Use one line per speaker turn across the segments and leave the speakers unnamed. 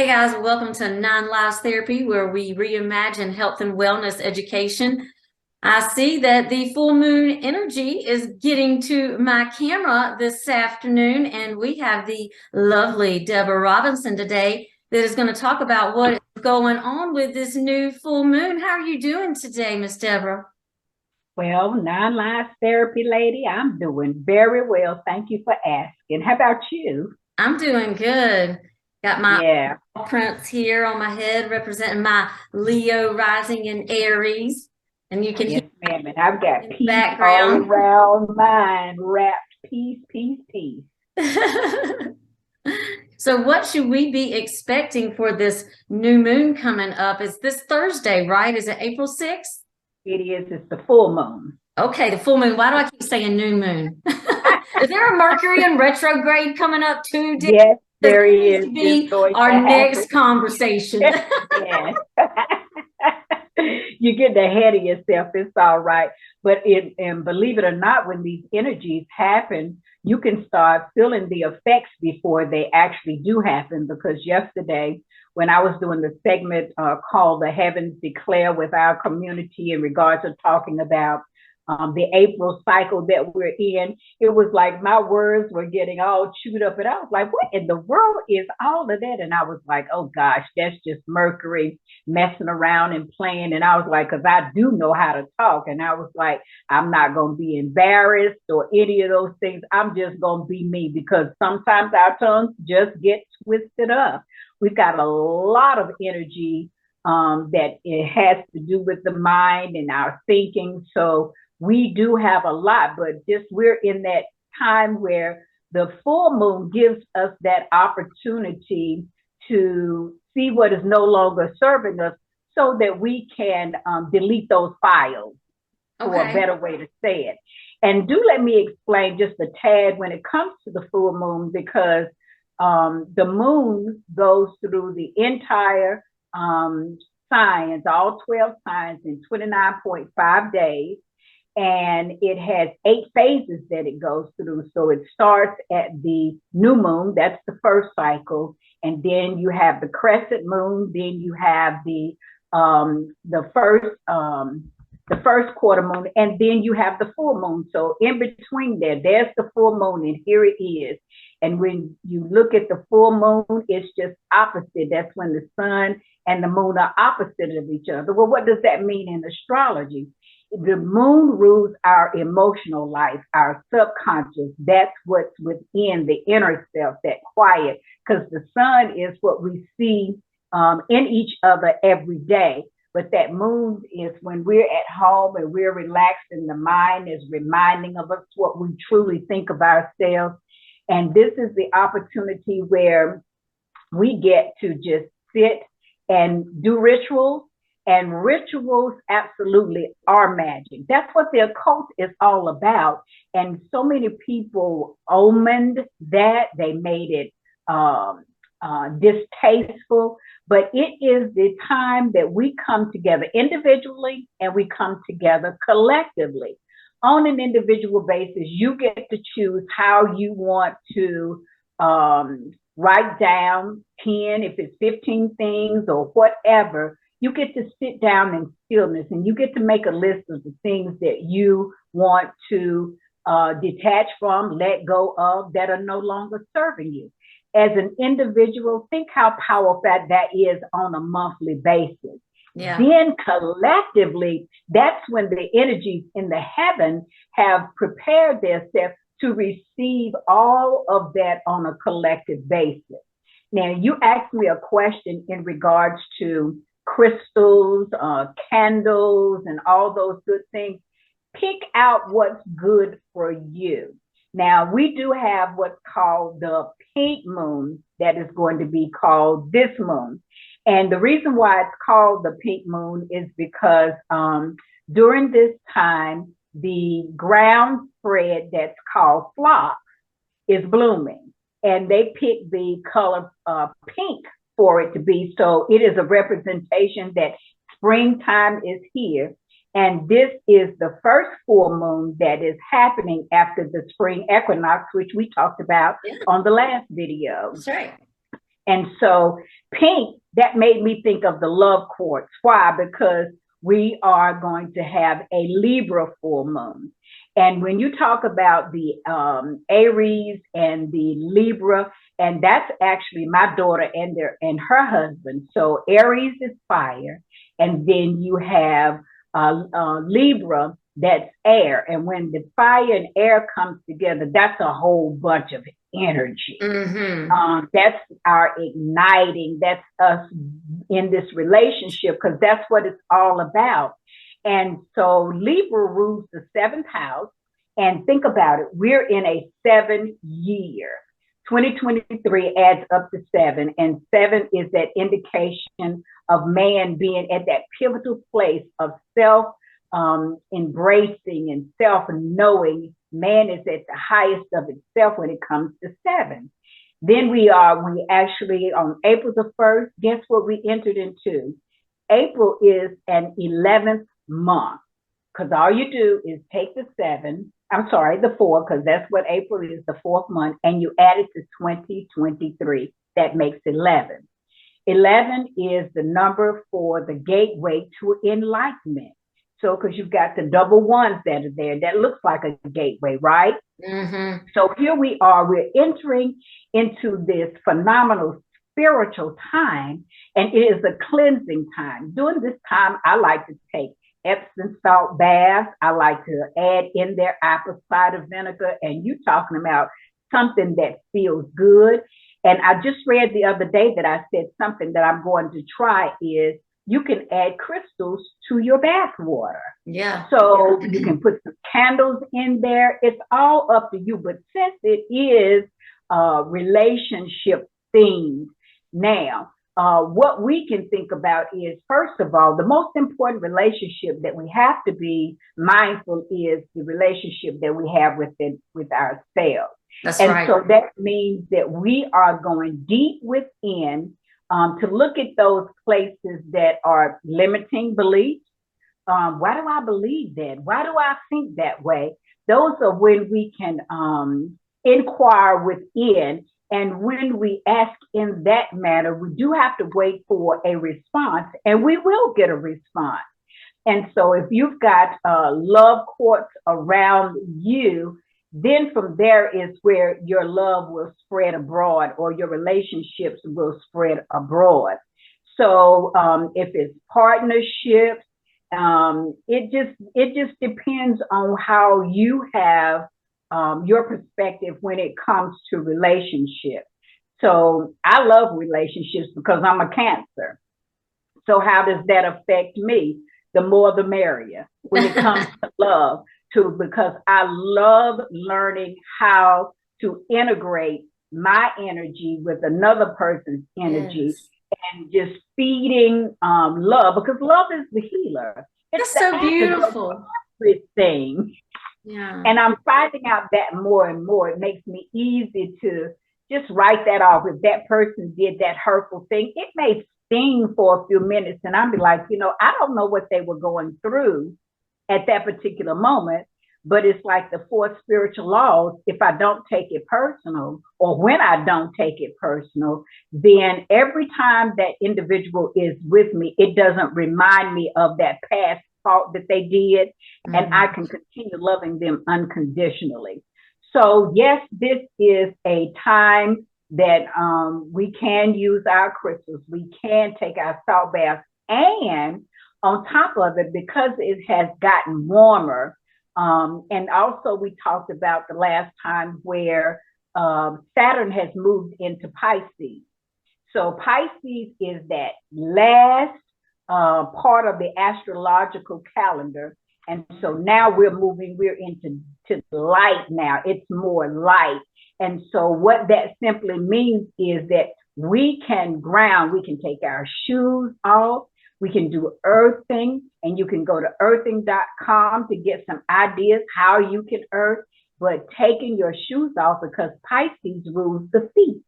Hey guys, welcome to Nine Lives Therapy, where we reimagine health and wellness education. I see that the full moon energy is getting to my camera this afternoon, and we have the lovely Deborah Robinson today that is going to talk about what is going on with this new full moon. How are you doing today, Miss Deborah?
Well, Nine Lives Therapy lady, I'm doing very well. Thank you for asking. How about you?
I'm doing good. Got my
Yeah,
prints here on my head representing my Leo rising in Aries, and you can hear
yes, ma'am. And I've got
in the
peace all
background.
around mine, wrapped peace, peace, peace.
So what should we be expecting for this new moon coming up? Is this Thursday, right? Is it April 6th?
It's the full moon.
Okay, the full moon. Why do I keep saying new moon? Is there a Mercury in retrograde coming up too?
Yes,
Because
there
that needs
is.
to
It's
be
going to
our
happen.
next conversation.
Yes. You get ahead of yourself, it's all right. But and believe it or not, when these energies happen, you can start feeling the effects before they actually do happen. Because yesterday, when I was doing the segment called The Heavens Declare with our community in regards to talking about the April cycle that we're in, it was like my words were getting all chewed up. And I was like, what in the world is all of that? And I was like, oh gosh, that's just Mercury messing around and playing. And I was like, because I do know how to talk. And I was like, I'm not going to be embarrassed or any of those things. I'm just going to be me, because sometimes our tongues just get twisted up. We've got a lot of energy that it has to do with the mind and our thinking. So we do have a lot, but just we're in that time where the full moon gives us that opportunity to see what is no longer serving us, so that we can delete those files, for a
Okay.
better way to say it. And do let me explain just a tad when it comes to the full moon, because the moon goes through the entire signs, all 12 signs, in 29.5 days. And it has 8 phases that it goes through. So it starts at the new moon, that's the first cycle, and then you have the crescent moon, then you have the first quarter moon, and then you have the full moon. So in between there's the full moon, and here it is. And when you look at the full moon, it's just opposite. That's when the sun and the moon are opposite of each other. Well, what does that mean in astrology? The moon rules our emotional life, our subconscious. That's what's within the inner self, that quiet, because the sun is what we see in each other every day. But that moon is when we're at home and we're relaxed, and the mind is reminding of us what we truly think of ourselves. And this is the opportunity where we get to just sit and do rituals. And rituals absolutely are magic. That's what the occult is all about. And so many people omened that, they made it distasteful. But it is the time that we come together individually and we come together collectively. On an individual basis, you get to choose how you want to write down 10, if it's 15 things or whatever. You get to sit down in stillness, and you get to make a list of the things that you want to detach from, let go of, that are no longer serving you. As an individual, think how powerful that is on a monthly basis.
Yeah.
Then collectively, that's when the energies in the heaven have prepared themselves to receive all of that on a collective basis. Now, you asked me a question in regards to crystals, candles, and all those good things. Pick out what's good for you. Now, we do have what's called the pink moon that is going to be called this moon. And the reason why it's called the pink moon is because during this time, the ground spread that's called phlox is blooming. And they pick the color pink for it to be. So it is a representation that springtime is here. And this is the first full moon that is happening after the spring equinox, which we talked about on the last video.
That's right.
And so Pink, that made me think of the love quartz. Why? Because we are going to have a Libra full moon. And when you talk about the Aries and the Libra, and that's actually my daughter and her husband. So Aries is fire, and then you have Libra, that's air. And when the fire and air comes together, that's a whole bunch of energy. That's our igniting. That's us in this relationship, because that's what it's all about. And so Libra rules the 7th house. And think about it. We're in a 7-year. 2023 adds up to 7. And 7 is that indication of man being at that pivotal place of self embracing and self knowing. Man is at the highest of itself when it comes to 7. Then we actually on April the 1st, guess what we entered into? April is an 11th month, because all you do is take the 4, because that's what April is, the 4th month, and you add it to 2023. That makes 11. 11 is the number for the gateway to enlightenment. So, because you've got the double ones that are there, that looks like a gateway, right? So here we are, we're entering into this phenomenal spiritual time, and it is a cleansing time. During this time, I like to take Epsom salt baths. I like to add in there apple cider vinegar, and you talking about something that feels good. And I just read the other day that I said something that I'm going to try is you can add crystals to your bath water.
Yeah.
So you can put some candles in there. It's all up to you. But since it is relationship themed now, what we can think about is, first of all, the most important relationship that we have to be mindful is the relationship that we have with ourselves.
That's
and
right.
So that means that we are going deep within to look at those places that are limiting beliefs. Why do I believe that? Why do I think that way? Those are when we can inquire within. And when we ask in that manner, we do have to wait for a response, and we will get a response. And so if you've got love quartz around you, then from there is where your love will spread abroad, or your relationships will spread abroad. So if it's partnerships, it just depends on how you have your perspective when it comes to relationships. So I love relationships because I'm a Cancer. So how does that affect me? The more the merrier when it comes to love, too, because I love learning how to integrate my energy with another person's energy. Yes. And just feeding love, because love is the healer.
It's so beautiful.
Everything.
Yeah.
And I'm finding out that more and more. It makes me easy to just write that off. If that person did that hurtful thing, it may sting for a few minutes, and I'll be like, I don't know what they were going through at that particular moment, but it's like the 4 spiritual laws. If I don't take it personal, or when I don't take it personal, then every time that individual is with me, it doesn't remind me of that past fault that they did, and I can continue loving them unconditionally. So yes, this is a time that we can use our crystals, we can take our salt baths, and on top of it, because it has gotten warmer, and also we talked about the last time where Saturn has moved into Pisces. So Pisces is that last part of the astrological calendar. And so now we're into light now. It's more light. And so what that simply means is that we can ground, we can take our shoes off, we can do earthing, and you can go to earthing.com to get some ideas how you can earth, but taking your shoes off, because Pisces rules the feet.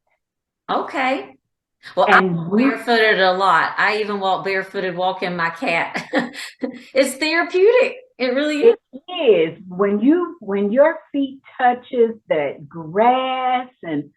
Okay. Well,
and
I'm barefooted a lot. I even walk barefooted walking my cat. It's therapeutic. It really is.
It is. When your feet touches the grass, and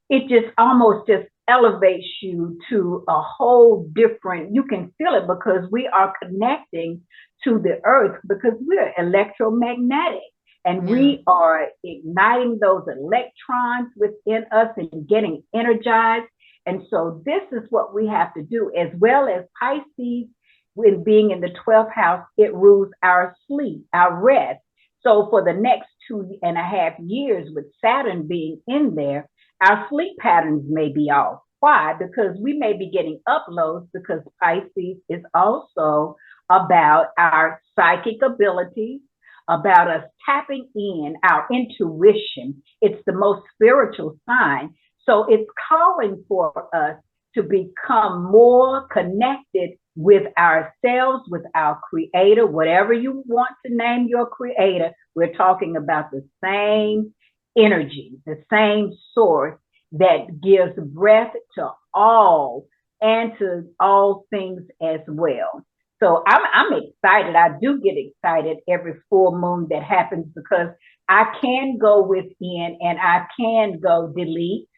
it just almost just elevates you to a whole different, you can feel it because we are connecting to the earth because we're electromagnetic and we are igniting those electrons within us and getting energized. And so this is what we have to do, as well as Pisces, with being in the 12th house, it rules our sleep, our rest. So for the next 2.5 years with Saturn being in there, our sleep patterns may be off. Why? Because we may be getting uploads because Pisces is also about our psychic abilities, about us tapping in our intuition. It's the most spiritual sign. So it's calling for us to become more connected with ourselves, with our creator, whatever you want to name your creator. We're talking about the same energy, the same source that gives breath to all and to all things as well. So I'm excited. I do get excited every full moon that happens because I can go within and I can go delete,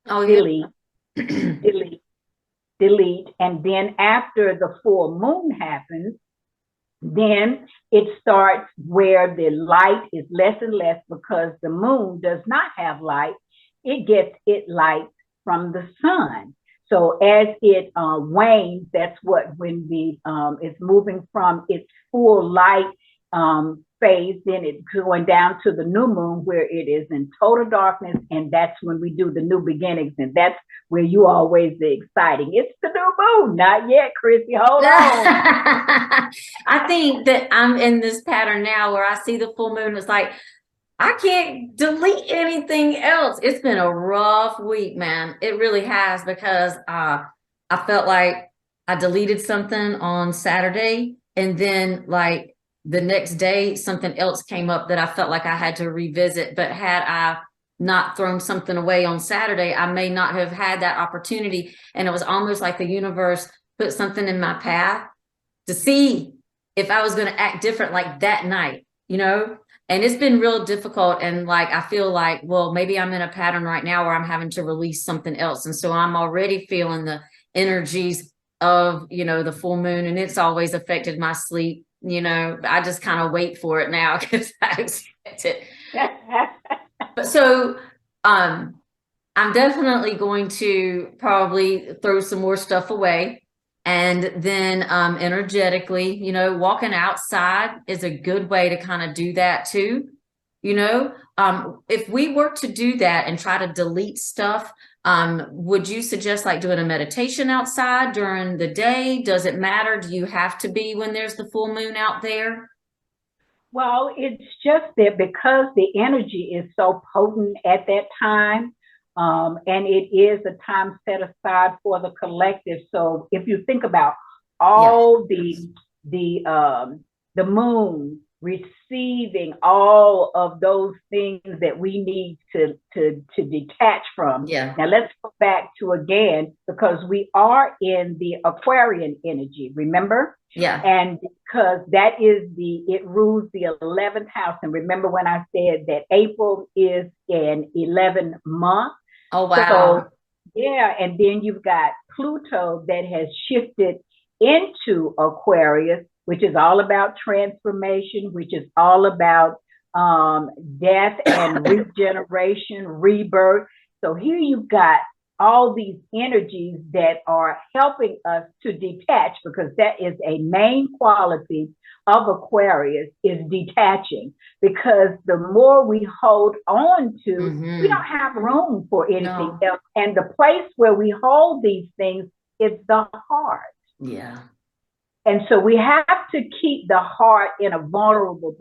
delete, delete. And then after the full moon happens, then it starts where the light is less and less because the moon does not have light. It gets its light from the sun. So as it wanes, that's what when it's moving from its full light phase, then it's going down to the new moon where it is in total darkness, and that's when we do the new beginnings, and that's where you always the exciting. It's the new moon, not yet, Chrissy. Hold on.
I think that I'm in this pattern now where I see the full moon. It's like I can't delete anything else. It's been a rough week, man. It really has, because I felt like I deleted something on Saturday, and then like the next day something else came up that I felt like I had to revisit. But had I not thrown something away on Saturday, I may not have had that opportunity. And it was almost like the universe put something in my path to see if I was going to act different like that night, you know? And it's been real difficult. And like, I feel like, well, maybe I'm in a pattern right now where I'm having to release something else. And so I'm already feeling the energies of, you know, the full moon, and it's always affected my sleep. You know, I just kind of wait for it now because I expect it. But so I'm definitely going to probably throw some more stuff away. And then energetically, you know, walking outside is a good way to kind of do that too. You know, if we were to do that and try to delete stuff, would you suggest like doing a meditation outside during the day? Does it matter? Do you have to be when there's the full moon out there?
Well, it's just that because the energy is so potent at that time, and it is a time set aside for the collective. So if you think about all the moon receiving all of those things that we need to detach from.
Yeah.
Now let's go back to again, because we are in the Aquarian energy, remember?
Yeah.
And because that is it rules the 11th house. And remember when I said that April is an 11 month?
Oh, wow.
So, yeah. And then you've got Pluto that has shifted into Aquarius, which is all about transformation, which is all about death and regeneration, rebirth. So here you've got all these energies that are helping us to detach, because that is a main quality of Aquarius, is detaching. Because the more we hold on to, we don't have room for anything else. And the place where we hold these things is the heart.
Yeah.
And so we have to keep the heart in a vulnerable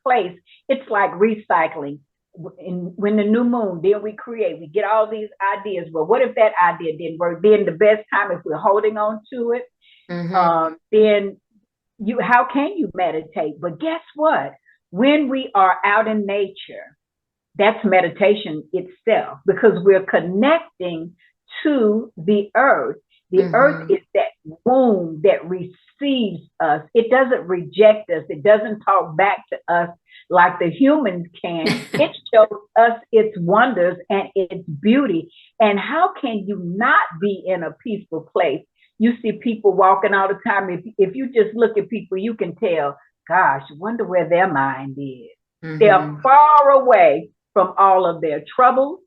place. It's like recycling. When the new moon, then we get all these ideas. Well, what if that idea didn't work? Then the best time, if we're holding on to it, then how can you meditate? But guess what? When we are out in nature, that's meditation itself, because we're connecting to the earth. The earth is that womb that receives us. It doesn't reject us. It doesn't talk back to us like the humans can. It shows us its wonders and its beauty. And how can you not be in a peaceful place? You see people walking all the time. If you just look at people, you can tell, gosh, wonder where their mind is. They're far away from all of their troubles.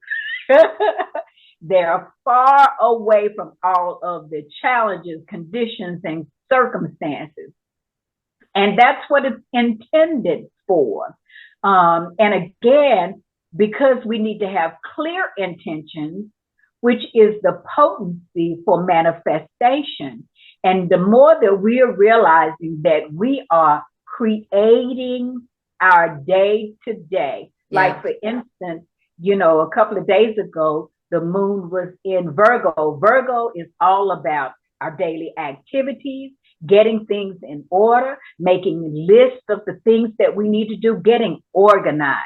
They're far away from all of the challenges, conditions, and circumstances. And that's what it's intended for. And again, because we need to have clear intentions, which is the potency for manifestation. And the more that we're realizing that we are creating our day to day, like for instance, you know, a couple of days ago, the moon was in Virgo. Virgo is all about our daily activities, getting things in order, making lists of the things that we need to do, getting organized.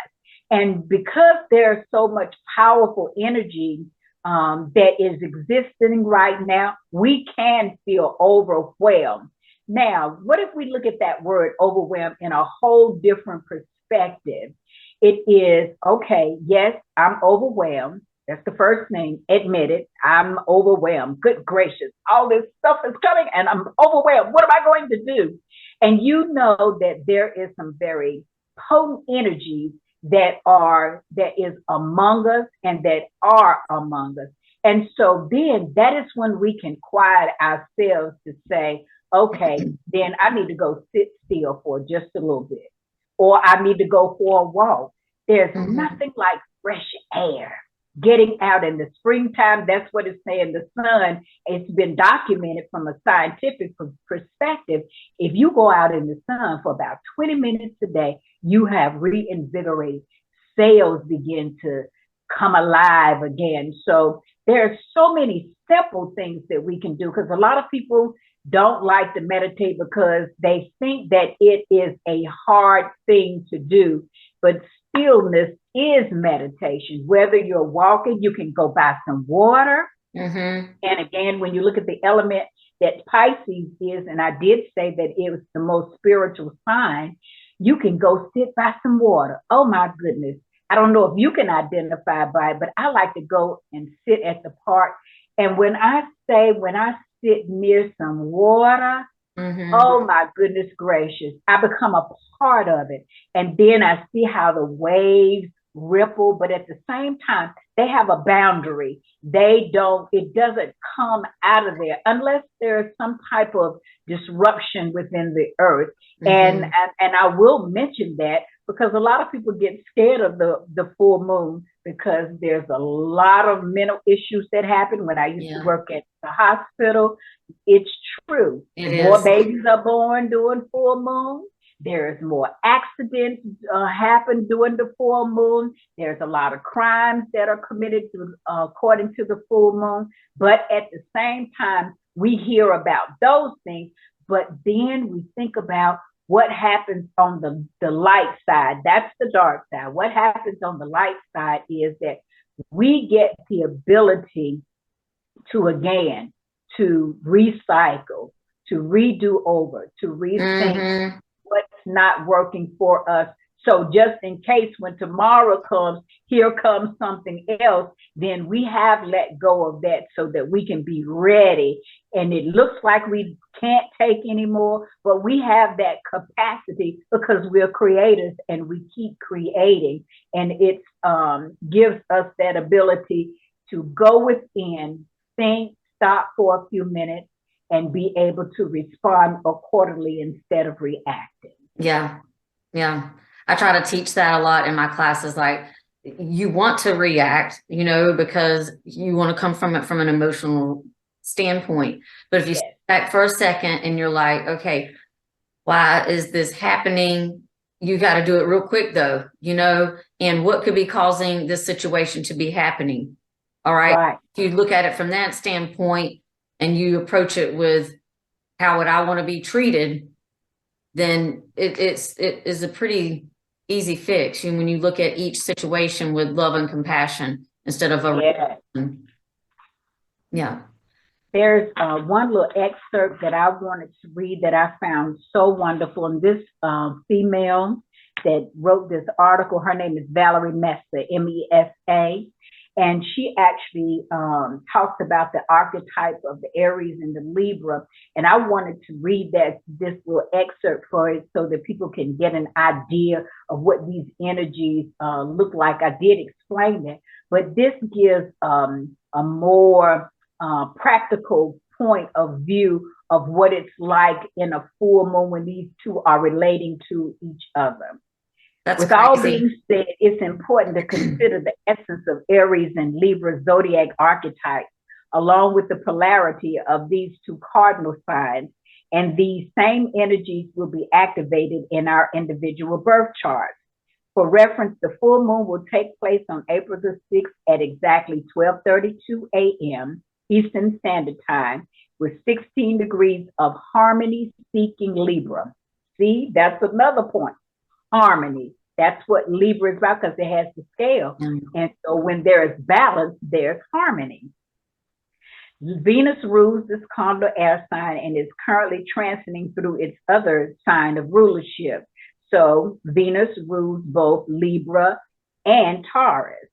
And because there's so much powerful energy that is existing right now, we can feel overwhelmed. Now, what if we look at that word overwhelmed in a whole different perspective? It is, okay, yes, I'm overwhelmed. That's the first thing. Admit it. I'm overwhelmed. Good gracious. All this stuff is coming and I'm overwhelmed. What am I going to do? And you know that there is some very potent energies that is among us and that are among us. And so then that is when we can quiet ourselves to say, okay, then I need to go sit still for just a little bit, or I need to go for a walk. There's nothing like fresh air. Getting out in the springtime, that's what it's saying, the sun. It's been documented from a scientific perspective. If you go out in the sun for about 20 minutes a day, you have reinvigorated. Cells begin to come alive again. So there's so many simple things that we can do, because a lot of people don't like to meditate because they think that it is a hard thing to do. But stillness is meditation. Whether you're walking, you can go buy some water. And again, when you look at the element that Pisces is, and I did say that it was the most spiritual sign, you can go sit by some water. Oh my goodness. I don't know if you can identify by it, but I like to go and sit at the park. And when I sit near some water, oh my goodness gracious, I become a part of it. And then I see how the waves ripple, but at the same time, they have a boundary. It doesn't come out of there unless there's some type of disruption within the earth. And I will mention that because a lot of people get scared of the full moon, because there's a lot of mental issues that happen. When I used to work at the hospital, it's true. More babies are born during full moon. There's more accidents happen during the full moon. There's a lot of crimes that are committed according to the full moon. But at the same time, we hear about those things, but then we think about what happens on the light side. That's the dark side. What happens on the light side is that we get the ability to, again, to recycle, to redo over, to rethink what's not working for us. So just in case when tomorrow comes, here comes something else, then we have let go of that so that we can be ready. And it looks like we can't take anymore, but we have that capacity because we're creators and we keep creating. And it gives us that ability to go within, think, stop for a few minutes, and be able to respond accordingly instead of reacting.
Yeah. I try to teach that a lot in my classes. Like, you want to react, because you want to come from it from an emotional standpoint. But if you step back for a second and you're like, okay, why is this happening? You got to do it real quick though, and what could be causing this situation to be happening? All right. If you look at it from that standpoint and you approach it with how would I want to be treated, then it is a pretty easy fix. And when you look at each situation with love and compassion instead of a reaction.
There's one little excerpt that I wanted to read that I found so wonderful. And this female that wrote this article. Her name is Valerie Mesa, Mesa. And she actually talks about the archetype of the Aries and the Libra. And I wanted to read this little excerpt for it so that people can get an idea of what these energies look like. I did explain it, but this gives a more practical point of view of what it's like in a full moon when these two are relating to each other. With all being said, it's important to consider the essence of Aries and Libra zodiac archetypes, along with the polarity of these two cardinal signs. And these same energies will be activated in our individual birth charts. For reference, the full moon will take place on April the 6th at exactly 12:32 a.m. Eastern Standard Time, with 16 degrees of harmony-seeking Libra. See, that's another point. Harmony. That's what Libra is about, because it has the scale. And so when there is balance, there's harmony. Venus rules this Condor air sign and is currently transiting through its other sign of rulership. So Venus rules both Libra and Taurus.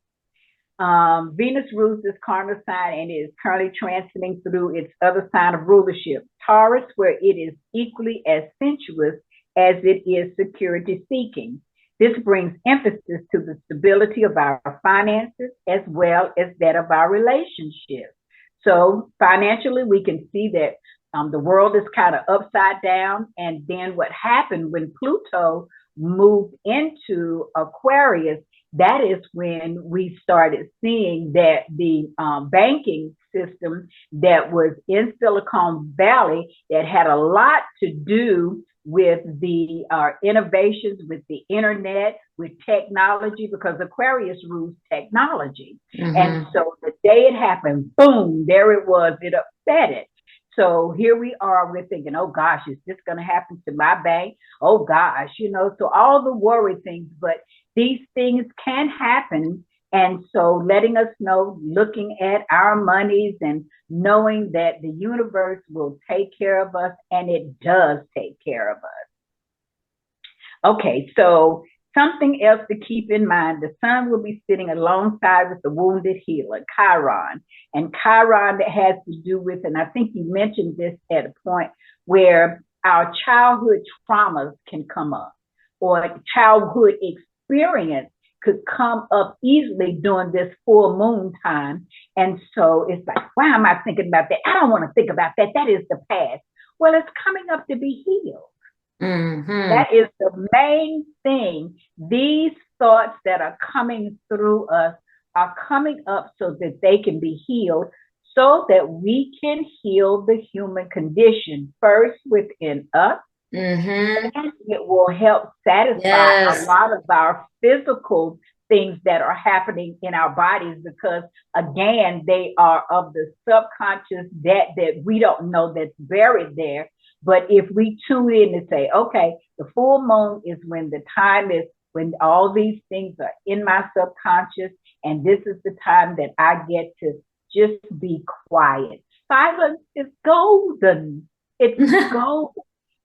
Venus rules this Condor sign and is currently transiting through its other sign of rulership, Taurus, where it is equally as sensuous as it is security seeking. This brings emphasis to the stability of our finances as well as that of our relationships. So financially, we can see that the world is kind of upside down. And then what happened when Pluto moved into Aquarius, that is when we started seeing that the banking system that was in Silicon Valley, that had a lot to do with the innovations, with the internet, with technology, because Aquarius rules technology. And so the day it happened, boom, there it was, it upset it. So here we are, we're thinking, oh gosh, is this going to happen to my bank? Oh gosh, so all the worry things, but these things can happen. And so letting us know, looking at our monies and knowing that the universe will take care of us, and it does take care of us. Okay, so something else to keep in mind, the sun will be sitting alongside with the wounded healer, Chiron. And Chiron, that has to do with, and I think you mentioned this at a point, where our childhood traumas can come up, or childhood experience could come up easily during this full moon time. And so it's like, why am I thinking about that? I don't want to think about that. That is the past. Well, it's coming up to be healed. That is the main thing. These thoughts that are coming through us are coming up so that they can be healed, so that we can heal the human condition first within us. And it will help satisfy a lot of our physical things that are happening in our bodies, because again, they are of the subconscious that we don't know that's buried there. But if we tune in and say, okay, the full moon is when the time is when all these things are in my subconscious, and this is the time that I get to just be quiet. Silence is golden. It's gold.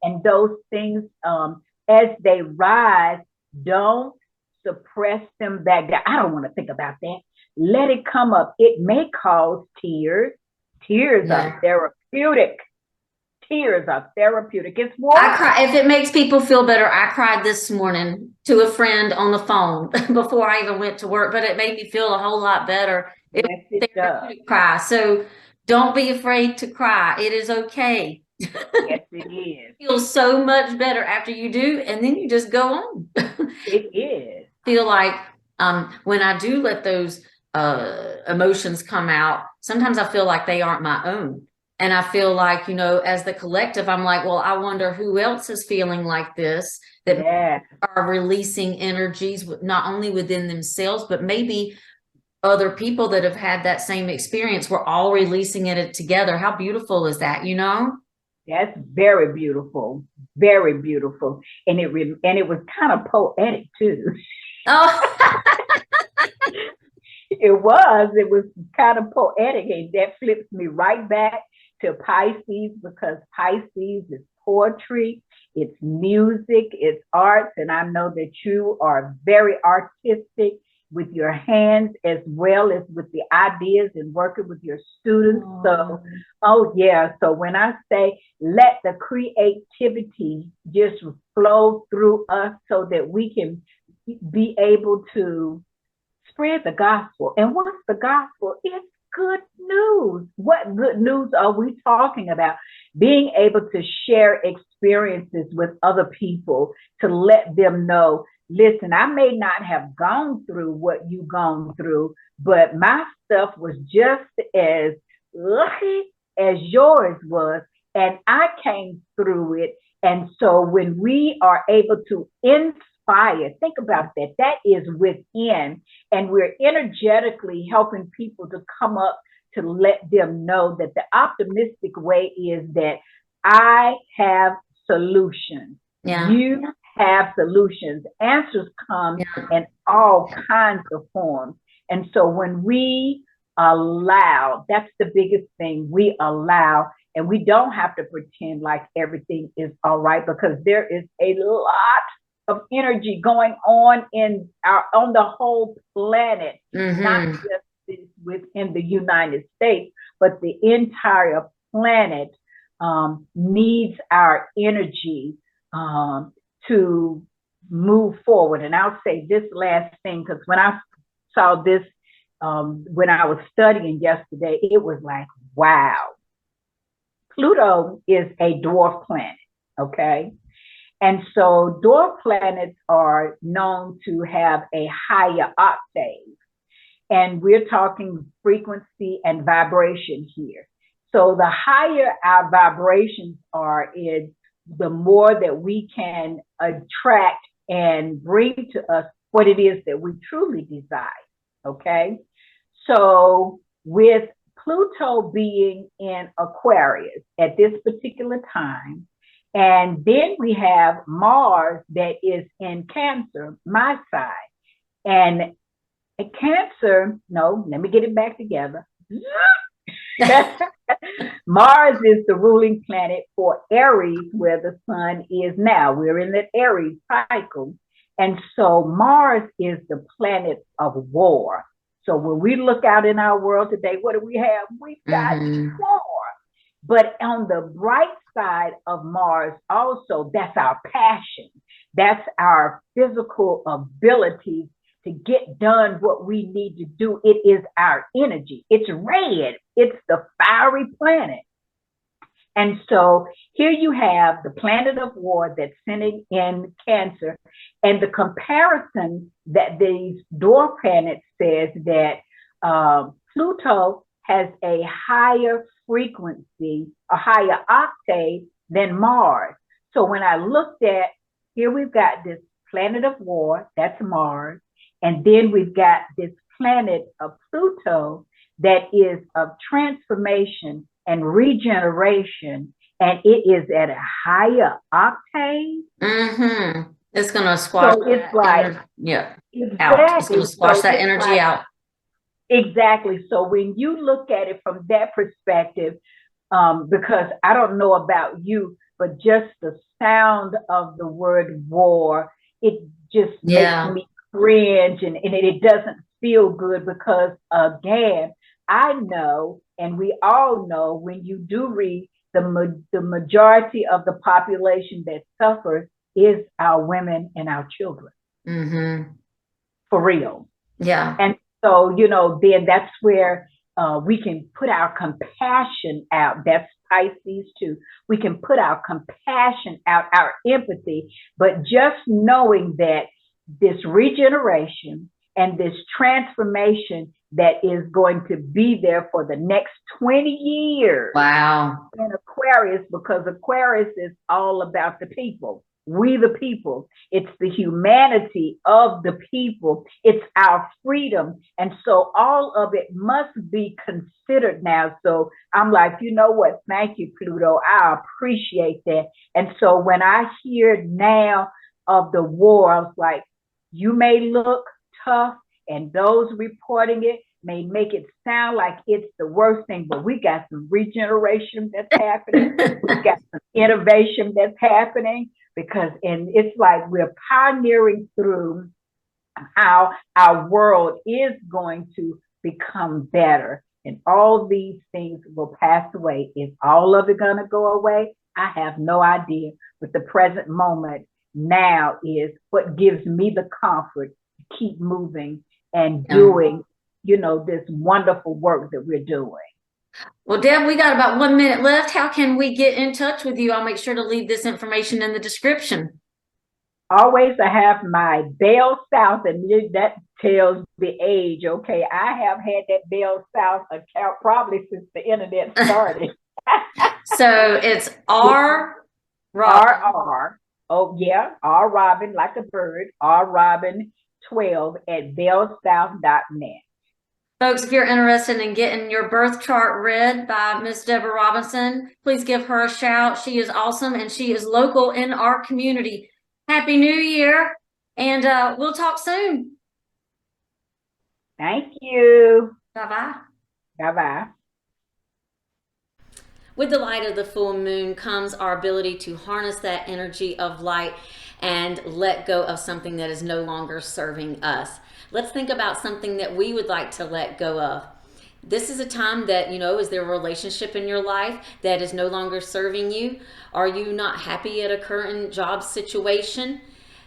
And those things, as they rise, don't suppress them back down. I don't want to think about that. Let it come up. It may cause tears. Tears are therapeutic. Tears are therapeutic. It's water.
I cry. If it makes people feel better, I cried this morning to a friend on the phone before I even went to work, but it made me feel a whole lot better.
Yes, it does.
Cry. So don't be afraid to cry. It is okay.
Yes, it is.
It feels so much better after you do, and then you just go on.
It is.
Feel like when I do let those emotions come out, sometimes I feel like they aren't my own. And I feel like, as the collective, I'm like, well, I wonder who else is feeling like this, that are releasing energies, not only within themselves, but maybe other people that have had that same experience. We're all releasing it together. How beautiful is that,
That's very beautiful. Very beautiful. And it was kind of poetic too.
Oh,
It was kind of poetic, and that flips me right back to Pisces, because Pisces is poetry, it's music, it's arts, and I know that you are very artistic with your hands as well as with the ideas and working with your students. So, oh yeah. So when I say let the creativity just flow through us so that we can be able to spread the gospel. And what's the gospel? It's good news. What good news are we talking about? Being able to share experiences with other people to let them know, listen, I may not have gone through what you've gone through, but my stuff was just as lucky as yours was, and I came through it. And so when we are able to inspire, think about that, that is within, and we're energetically helping people to come up to let them know that the optimistic way is that I have solutions.
Yeah.
You have solutions. Answers come in all kinds of forms. And so when we allow, that's the biggest thing, we allow, and we don't have to pretend like everything is all right, because there is a lot of energy going on on the whole planet, not just within the United States, but the entire planet needs our energy to move forward. And I'll say this last thing, because when I saw this, when I was studying yesterday, it was like, wow. Pluto is a dwarf planet, okay? And so dwarf planets are known to have a higher octave. And we're talking frequency and vibration here. So the higher our vibrations are, is the more that we can attract and bring to us what it is that we truly desire, okay? So with Pluto being in Aquarius at this particular time, and then we have Mars that is in Cancer, my side. And Cancer, no, let me get it back together. Mars is the ruling planet for Aries, where the sun is now. We're in that Aries cycle. And so Mars is the planet of war. So when we look out in our world today, what do we have? We've got war. But on the bright side of Mars also, that's our passion. That's our physical ability to get done what we need to do. It is our energy. It's red. It's the fiery planet. And so here you have the planet of war that's sitting in Cancer, and the comparison that these dwarf planets says that Pluto has a higher frequency, a higher octave than Mars. So when I looked at, here we've got this planet of war, that's Mars, and then we've got this planet of Pluto that is of transformation and regeneration, and it is at a higher octave.
It's going to squash.
So it's like,
exactly. Out. It's going to squash that energy out.
Exactly. So when you look at it from that perspective, because I don't know about you, but just the sound of the word war, it just makes me cringe, and it doesn't feel good, because again, I know, and we all know, when you do read, the majority of the population that suffers is our women and our children. For real. Yeah. And so, you know, then that's where we can put our compassion out. That's Pisces too. We can put our compassion out, our empathy, but just knowing that this regeneration and this transformation that is going to be there for the next 20 years. Wow. In Aquarius, because Aquarius is all about the people. We the people. It's the humanity of the people. It's our freedom. And so all of it must be considered now. So I'm like, you know what? Thank you, Pluto. I appreciate that. And so when I hear now of the war, I was like, you may look tough, and those reporting it may make it sound like it's the worst thing, but we got some regeneration that's happening. We got some innovation that's happening and it's like we're pioneering through how our world is going to become better. And all these things will pass away. Is all of it going to go away? I have no idea. But the present moment now is what gives me the comfort to keep moving and doing, this wonderful work that we're doing.
Well, Deb, we got about 1 minute left. How can we get in touch with you? I'll make sure to leave this information in the description.
Always I have my Bell South, and that tells the age. Okay, I have had that Bell South account probably since the internet started.
So it's R
R. Oh yeah, R Robin like a bird. R Robin 12 at bellsouth.net.
Folks, if you're interested in getting your birth chart read by Miss Deborah Robinson, please give her a shout. She is awesome and she is local in our community. Happy New Year, and we'll talk soon.
Thank you.
Bye-bye.
Bye-bye.
With the light of the full moon comes our ability to harness that energy of light and let go of something that is no longer serving us. Let's think about something that we would like to let go of. This is a time that, is there a relationship in your life that is no longer serving you? Are you not happy at a current job situation?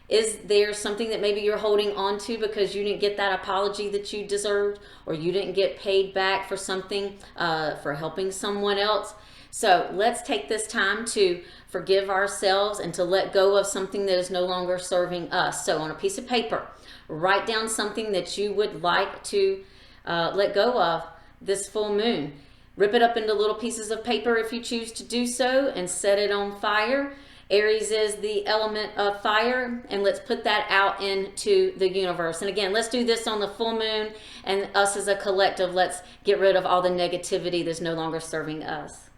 Is there something that maybe you're holding on to because you didn't get that apology that you deserved, or you didn't get paid back for something, for helping someone else? So let's take this time to forgive ourselves and to let go of something that is no longer serving us. So on a piece of paper, write down something that you would like to let go of this full moon. Rip it up into little pieces of paper if you choose to do so, and set it on fire. Aries is the element of fire, and let's put that out into the universe. And again, let's do this on the full moon, and us as a collective, let's get rid of all the negativity that's no longer serving us.